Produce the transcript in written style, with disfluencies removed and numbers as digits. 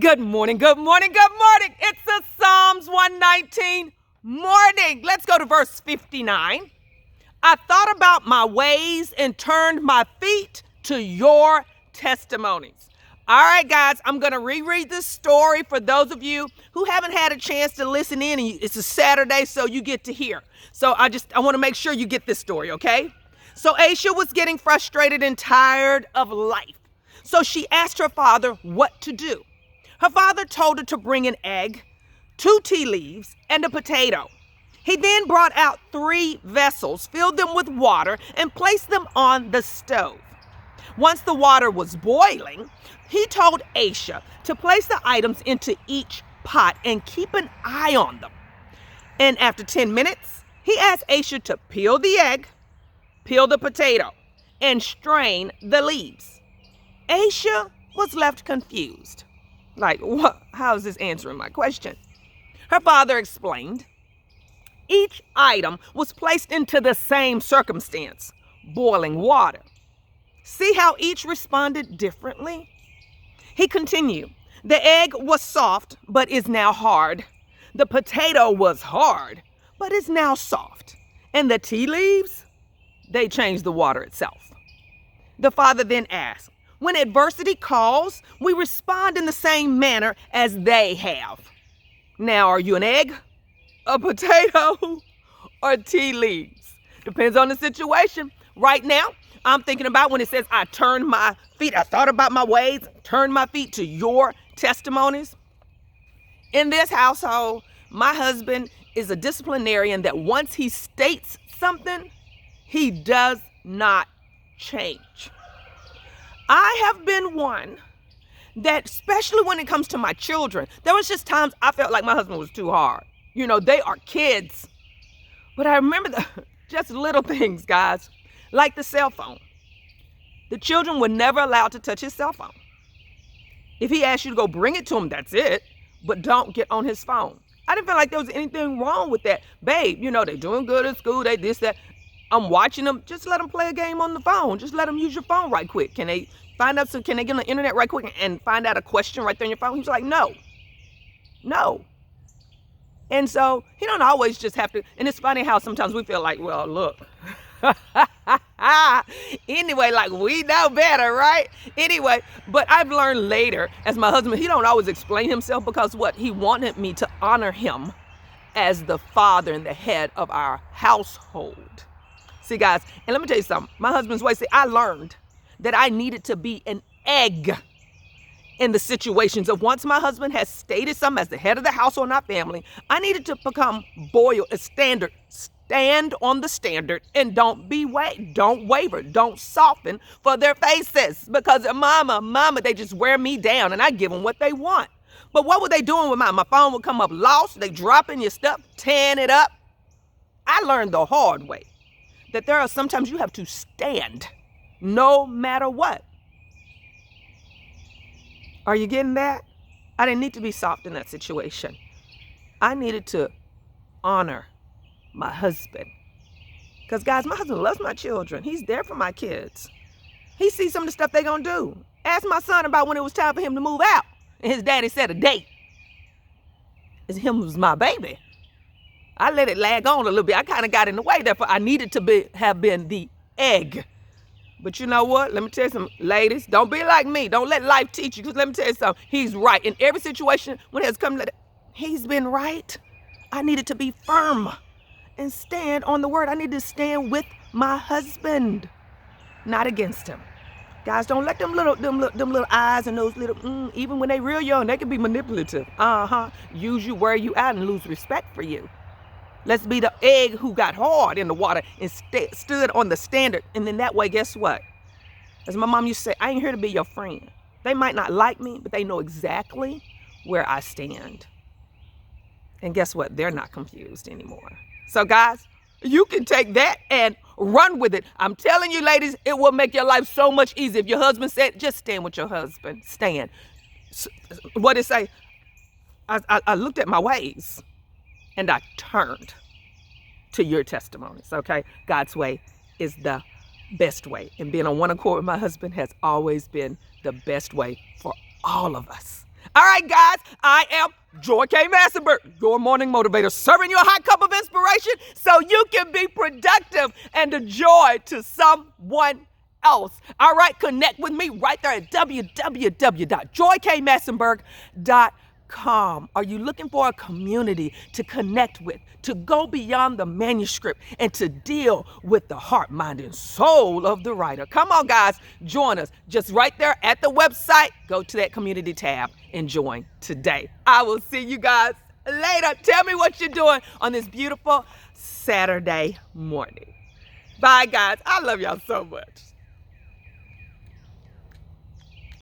Good morning, good morning, good morning. It's a Psalms 119 morning. Let's go to verse 59. I thought about my ways and turned my feet to your testimonies. All right, guys, I'm going to reread this story for those of you who haven't had a chance to listen in. And it's a Saturday, so you get to hear. So I want to make sure you get this story, okay? So Aisha was getting frustrated and tired of life. So she asked her father what to do. Her father told her to bring an egg, 2 tea leaves, and a potato. He then brought out 3 vessels, filled them with water, and placed them on the stove. Once the water was boiling, he told Aisha to place the items into each pot and keep an eye on them. And after 10 minutes, he asked Aisha to peel the egg, peel the potato, and strain the leaves. Aisha was left confused. Like, what? How is this answering my question? Her father explained. Each item was placed into the same circumstance, boiling water. See how each responded differently? He continued. The egg was soft, but is now hard. The potato was hard, but is now soft. And the tea leaves, they changed the water itself. The father then asked, when adversity calls, we respond in the same manner as they have. Now, are you an egg, a potato, or tea leaves? Depends on the situation. Right now, I'm thinking about when it says, I thought about my ways, turned my feet to your testimonies. In this household, my husband is a disciplinarian that once he states something, he does not change. I have been one that, especially when it comes to my children, there was just times I felt like my husband was too hard. You know, they are kids. But I remember just little things, guys, like the cell phone. The children were never allowed to touch his cell phone. If he asked you to go bring it to him, that's it. But don't get on his phone. I didn't feel like there was anything wrong with that. Babe, you know, they're doing good in school. They this, that. I'm watching them. Just let them play a game on the phone. Just let them use your phone right quick. Can they get on the internet right quick and find out a question right there on your phone? He's like, no. And so he don't always just have to. And it's funny how sometimes we feel like, well, look. Anyway, like we know better, right? Anyway, but I've learned later as my husband, he don't always explain himself because what? He wanted me to honor him as the father and the head of our household. See, guys, and let me tell you something. My husband's way, I learned that I needed to be an egg in the situations of once my husband has stated something as the head of the household in our family, I needed to become a standard. Stand on the standard and don't waver, don't soften for their faces because mama, they just wear me down and I give them what they want. But what were they doing with mine? My phone would come up lost, they dropping your stuff, tearing it up. I learned the hard way that there are sometimes you have to stand no matter what. Are you getting that? I didn't need to be soft in that situation. I needed to honor my husband. Because, guys, my husband loves my children. He's there for my kids. He sees some of the stuff they're going to do. Ask my son about when it was time for him to move out. And his daddy set a date. Him was my baby. I let it lag on a little bit. I kind of got in the way. Therefore, I needed to have been the egg. But you know what? Let me tell you something. Ladies, don't be like me. Don't let life teach you. Because let me tell you something. He's right. In every situation, when it has come to that, he's been right. I needed to be firm and stand on the word. I need to stand with my husband, not against him. Guys, don't let them little eyes and those little, even when they real young, they can be manipulative. Use you, wear you out, and lose respect for you. Let's be the egg who got hard in the water and stood on the standard. And then that way, guess what? As my mom used to say, I ain't here to be your friend. They might not like me, but they know exactly where I stand. And guess what? They're not confused anymore. So guys, you can take that and run with it. I'm telling you, ladies, it will make your life so much easier. If your husband said, just stand with your husband. Stand. What did it say? I looked at my ways and I turned to your testimonies, okay? God's way is the best way. And being on one accord with my husband has always been the best way for all of us. All right, guys, I am Joy K. Massenberg, your morning motivator, serving you a hot cup of inspiration so you can be productive and a joy to someone else. All right, connect with me right there at www.joykmassenberg.com. Are you looking for a community to connect with, to go beyond the manuscript and to deal with the heart, mind, and soul of the writer? Come on, guys, join us just right there at the website. Go to that community tab and join today. I will see you guys later. Tell me what you're doing on this beautiful Saturday morning. Bye, guys. I love y'all so much.